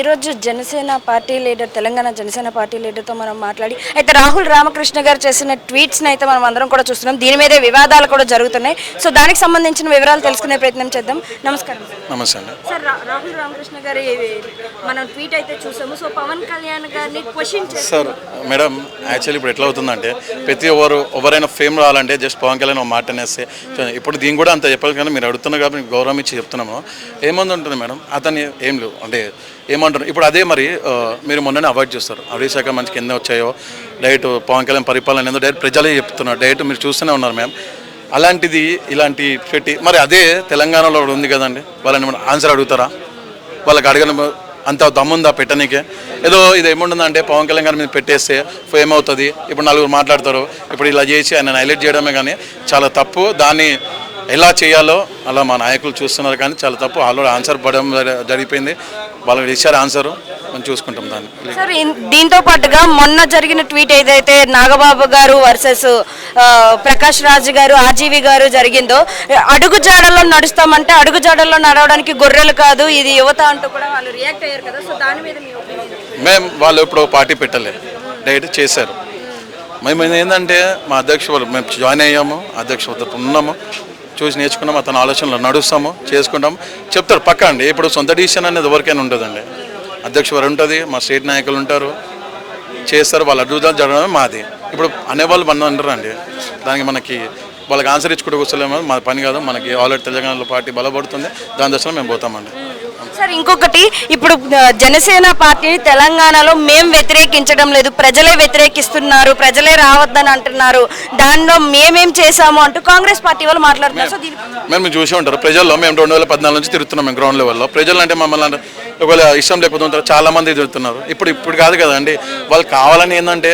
ఈరోజు Janasena party leader Telangana Janasena party లీడర్తో మనం మాట్లాడి అయితే రాహుల్ రామకృష్ణ గారు చేసిన ట్వీట్స్ని అయితే మనం అందరం కూడా చూస్తున్నాం. దీని మీదే వివాదాలు కూడా జరుగుతున్నాయి. సో దానికి సంబంధించిన వివరాలు తెలుసుకునే ప్రయత్నం చేద్దాం. నమస్కారం. నమస్తే అండి. సార్, రాహుల్ రామకృష్ణ గారి మనం ట్వీట్ అయితే చూసాము. సో పవన్ కళ్యాణ్ గారిని క్వశ్చన్ చేస్తారు. సార్ మేడం, యాక్చువల్లీ ఇప్పుడు ఎట్లా అవుతుందంటే ప్రతి ఎవరైనా ఫేమ్ రావాలంటే జస్ట్ పవన్ కళ్యాణ్ ఒక మాట అనేస్తే ఇప్పుడు దీని కూడా అంత చెప్పాలి. కానీ మీరు అడుగుతున్నారు కాబట్టి గౌరవం ఇచ్చి చెప్తున్నాము. ఏమంది ఉంటుంది మేడం, అతన్ని ఏం లేవు అంటే ఏమంటారు. ఇప్పుడు అదే మరి మీరు మొన్ననే అవాయిడ్ చేస్తారు. అటవీ శాఖ మంచి కింద వచ్చాయో డైరెక్ట్ పవన్ కళ్యాణ్ పరిపాలన ఏందో డైరెక్ట్ ప్రజలే చెప్తున్నారు. డైరెక్ట్ మీరు చూస్తూనే ఉన్నారు మ్యామ్. అలాంటిది ఇలాంటి పెట్టి మరి అదే తెలంగాణలో ఉంది కదండి. వాళ్ళని ఆన్సర్ అడుగుతారా? వాళ్ళకి అడగని అంత దమ్ముందా పెట్టనీకే? ఏదో ఇది ఏముంటుందంటే పవన్ కళ్యాణ్ గారి మీద పెట్టేస్తే ఏమవుతుంది, ఇప్పుడు నలుగురు మాట్లాడతారు, ఇప్పుడు ఇలా చేసి ఆయన హైలైట్ చేయడమే కానీ చాలా తప్పు. దాన్ని ఎలా చేయాలో అలా మా నాయకులు చూస్తున్నారు కానీ చాలా తప్పు. ఆల్రెడీ ఆన్సర్ పడడం జరిగిపోయింది. వాళ్ళకి ఇచ్చారు ఆన్సర్, మనం చూసుకుంటాం దాన్ని. సార్, దీంతో పాటుగా మొన్న జరిగిన ట్వీట్ ఏదైతే నాగబాబు గారు వర్సెస్ ప్రకాష్ రాజ్ గారు ఆర్జీవి గారు జరిగిందో, అడుగు జాడల్లో నడుస్తామంటే అడుగు జాడల్లో నడవడానికి గొర్రెలు కాదు ఇది యువత అంటూ కూడా వాళ్ళు రియాక్ట్ అయ్యారు కదా. సో దాని మీద మీ ఒపీనియన్? మేము వాళ్ళు ఇప్పుడు పార్టీ పెట్టలేదు, డైరెక్ట్ చేశారు. మేము ఏంటంటే మా అధ్యక్షులు మేము జాయిన్ అయ్యాము, అధ్యక్షులతో ఉన్నాము, చూసి నేర్చుకున్నాము, అతని ఆలోచనలు నడుస్తాము, చేసుకుంటాము, చెప్తారు పక్కా అండి. ఇప్పుడు సొంత డిసిషన్ అనేది ఎవరికైనా ఉంటుందండి. అధ్యక్షుడు ఉంటుంది, మా స్టేట్ నాయకులు ఉంటారు, చేస్తారు. వాళ్ళు అడుగుదాలు జరగడమే మాది. ఇప్పుడు అనేవాళ్ళు మన అంటారు అండి. దానికి మనకి వాళ్ళకి ఆన్సర్ ఇచ్చుకుంటూ కూర్చోలేమో మా పని కాదు. మనకి ఆల్రెడీ తెలంగాణలో పార్టీ బలపడుతుంది, దాని దశలో మేము పోతామండి. సార్, ఇంకొకటి, ఇప్పుడు జనసేన పార్టీని తెలంగాణలో మేము వ్యతిరేకించడం లేదు, ప్రజలే వ్యతిరేకిస్తున్నారు, ప్రజలే రావద్దని అంటున్నారు, దానిలో మేమేం చేశాము అంటూ కాంగ్రెస్ పార్టీ వాళ్ళు మాట్లాడుతున్నారు. సో మేము చూసి ఉంటారు ప్రజల్లో. మేము 2014 నుంచి తిరుగుతున్నాం మేము గ్రౌండ్ లెవెల్లో. ప్రజలు అంటే మమ్మల్ని ఒకవేళ ఇష్టం లేకపోతే ఉంటారు, చాలా మంది తిరుగుతున్నారు. ఇప్పుడు కాదు కదండి, వాళ్ళు కావాలని ఏంటంటే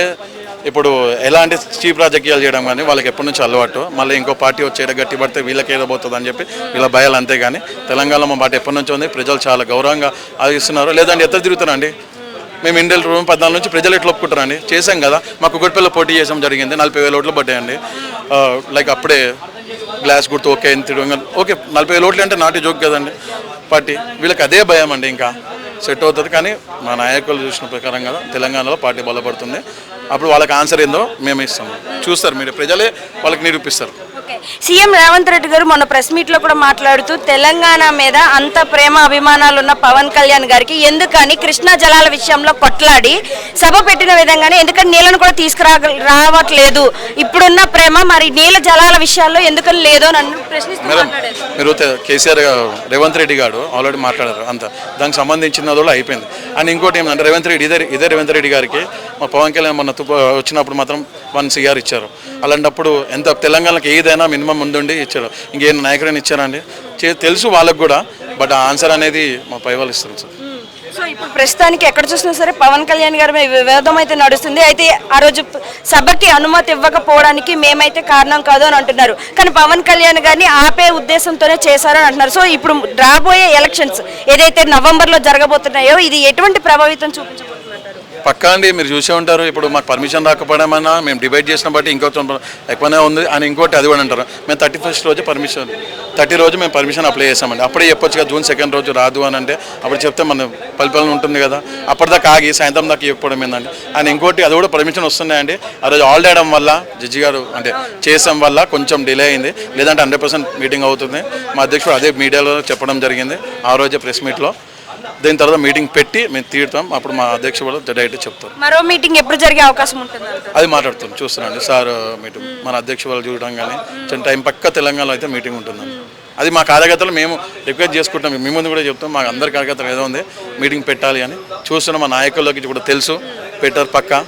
ఇప్పుడు ఎలాంటి చీప్ రాజకీయాలు చేయడం కానీ వాళ్ళకి ఎప్పటి నుంచి అలవాటు. మళ్ళీ ఇంకో పార్టీ వచ్చేట గట్టి పడితే వీళ్ళకి ఏదో పోతుంది అని చెప్పి వీళ్ళ భయాలు. అంతే కానీ తెలంగాణలో మా పార్టీ ఎప్పటి నుంచి ఉంది, ప్రజలు చాలా గౌరవంగా ఆలోచిస్తున్నారు. లేదంటే ఎత్తు తిరుగుతారండి. మేము ఇండియల్ 2014 నుంచి ప్రజలు ఎట్లా ఒప్పుకుంటారండి. చేసాం కదా, మాకు కుక్కటిపల్లి పోటీ చేసాం, జరిగింది 40,000 ఓట్లు పడ్డాయండి. లైక్ అప్పుడే గ్లాస్ గుర్తు ఓకే ఓకే 40,000 ఓట్లు అంటే నాటి జోక్ కదండి పార్టీ. వీళ్ళకి అదే భయం అండి, ఇంకా సెట్ అవుతుంది. కానీ మా నాయకులు చూసిన ప్రకారం కదా తెలంగాణలో పార్టీ బలపడుతుంది. అప్పుడు వాళ్ళకి ఆన్సర్ ఏందో మేము ఇస్తాము, చూస్తారు. మీరు ప్రజలే వాళ్ళకి నిరూపిస్తారు. సీఎం రేవంత్ రెడ్డి గారు మొన్న ప్రెస్ మీట్లో కూడా మాట్లాడుతూ తెలంగాణ మీద అంత ప్రేమ అభిమానాలు ఉన్న పవన్ కళ్యాణ్ గారికి ఎందుకని కృష్ణా జలాల విషయంలో కొట్లాడి సభ పెట్టిన విధంగానే ఎందుకని నీళ్ళను కూడా రావట్లేదు, ఇప్పుడున్న ప్రేమ మరి నీళ్ళ జలాల విషయాల్లో ఎందుకని లేదో నన్ను ప్రశ్నిస్తున్నారు. మీరు కేసీఆర్ రేవంత్ రెడ్డి గారు ఆల్రెడీ మాట్లాడారు అంత, దానికి సంబంధించిన కూడా అయిపోయింది. అండ్ ఇంకోటి ఏంటంటే రేవంత్ రెడ్డి ఇదే రేవంత్ రెడ్డి గారికి మా పవన్ కళ్యాణ్ మొన్న వచ్చినప్పుడు మాత్రం 1 CR ఇచ్చారు. అలాంటప్పుడు ఎంత తెలంగాణకి ఏదైనా మినిమం ముందుండి ఇచ్చారు. ఇంకేం నాయకుడైనా ఇచ్చారండి తెలుసు వాళ్ళకు కూడా. బట్ ఆన్సర్ అనేది మా పై వాళ్ళు ఇస్తారు సార్. సో ఇప్పుడు ప్రస్తుతానికి ఎక్కడ చూసినా సరే పవన్ కళ్యాణ్ గారి మీద వివాదం అయితే నడుస్తుంది. అయితే ఆ రోజు సభకి అనుమతి ఇవ్వకపోవడానికి మేమైతే కారణం కాదు అని అంటున్నారు. కానీ పవన్ కళ్యాణ్ గారిని ఆపే ఉద్దేశంతోనే చేశారని అంటున్నారు. సో ఇప్పుడు రాబోయే ఎలక్షన్స్ ఏదైతే నవంబర్లో జరగబోతున్నాయో ఇది ఎటువంటి ప్రభావితం చూపించబోతున్నారు? పక్కా అండి, మీరు చూసే ఉంటారు. ఇప్పుడు మాకు పర్మిషన్ రాకపోవడమన్నా మేము డిబేట్ చేసిన బట్టి ఇంకొక ఎక్కువనే ఉంది అని ఇంకోటి అది కూడా అంటారు. మేము 31st రోజు 30 రోజు మేము పర్మిషన్ అప్లై చేసామండి. అప్పుడే చెప్పొచ్చు కదా జూన్ 2nd రోజు రాదు అని అంటే అప్పుడు చెప్తే మన పలిపాలన ఉంటుంది కదా. అప్పటిదాకా ఆగి సాయంత్రం దాకా ఇవ్వకపోవడం ఏందండి. అండ్ ఇంకోటి అది కూడా పర్మిషన్ వస్తున్నాయండి. ఆ రోజు ఆల్రెడీ వేయడం వల్ల జడ్జి గారు అంటే చేసాం వల్ల కొంచెం డిలే అయింది. లేదంటే 100% మీటింగ్ అవుతుంది. మా అధ్యక్షుడు అదే మీడియాలో చెప్పడం జరిగింది ఆ రోజే ప్రెస్ మీట్లో. దీని తర్వాత మీటింగ్ పెట్టి మేము తీరుతాం. అప్పుడు మా అధ్యక్షుడు డైరెక్ట్ చెప్తారు. మరో మీటింగ్ ఎప్పుడు జరిగే అవకాశం ఉంటుంది? అది మాట్లాడుతాం, చూస్తున్నాండి సార్. మీటింగ్ మన అధ్యక్షుడు చూడడం కానీ టైం పక్క తెలంగాణలో అయితే మీటింగ్ ఉంటుందండి. అది మా కార్యకర్తలు మేము రిక్వెస్ట్ చేసుకుంటాం. మీ ముందు కూడా చెప్తాం, మాకు అందరి కార్యకర్తలు ఏదో ఉంది మీటింగ్ పెట్టాలి అని చూస్తున్నాం. మా నాయకుల్లోకి కూడా తెలుసు, పెట్టారు పక్క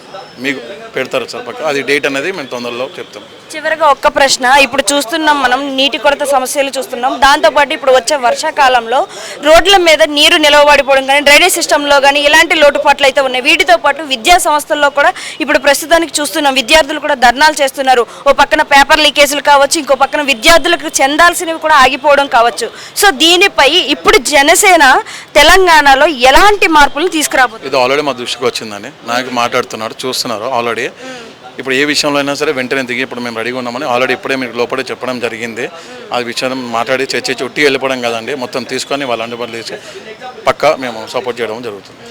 మీకు పెడతారు సార్ పక్క. అది డేట్ అనేది మేము తొందరలో చెప్తాం. చివరిగా ఒక్క ప్రశ్న, ఇప్పుడు చూస్తున్నాం మనం నీటి కొరత సమస్యలు చూస్తున్నాం. దాంతోపాటు ఇప్పుడు వచ్చే వర్షాకాలంలో రోడ్ల మీద నీరు నిలవబడిపోవడం కానీ డ్రైనేజ్ సిస్టంలో కానీ ఇలాంటి లోటుపాట్లు అయితే ఉన్నాయి. వీటితో పాటు విద్యా సంస్థల్లో కూడా ఇప్పుడు ప్రస్తుతానికి చూస్తున్నాం విద్యార్థులు కూడా ధర్నాలు చేస్తున్నారు. ఓ పక్కన పేపర్ లీకేజీలు కావచ్చు, ఇంకో పక్కన విద్యార్థులకు చెందాల్సినవి కూడా ఆగిపోవడం కావచ్చు. సో దీనిపై ఇప్పుడు జనసేన తెలంగాణలో ఎలాంటి మార్పులు తీసుకురాబోతుంది? ఇది ఆల్రెడీ మా దృష్టికి వచ్చిందని నాకు మాట్లాడుతున్నారు, చూస్తున్నారు ఆల్రెడీ. ఇప్పుడు ఏ విషయంలో అయినా సరే వెంటనే దిగి ఇప్పుడు మేము రెడీగా ఉన్నామని ఆల్రెడీ ఇప్పుడే మీకు లోపలే చెప్పడం జరిగింది. ఆ విషయం మాట్లాడి చర్చించి ఒట్టి వెళ్ళిపోవడం కదండి, మొత్తం తీసుకొని వాళ్ళు అందుబాటులో చేసి పక్కా మేము సపోర్ట్ చేయడం జరుగుతుంది.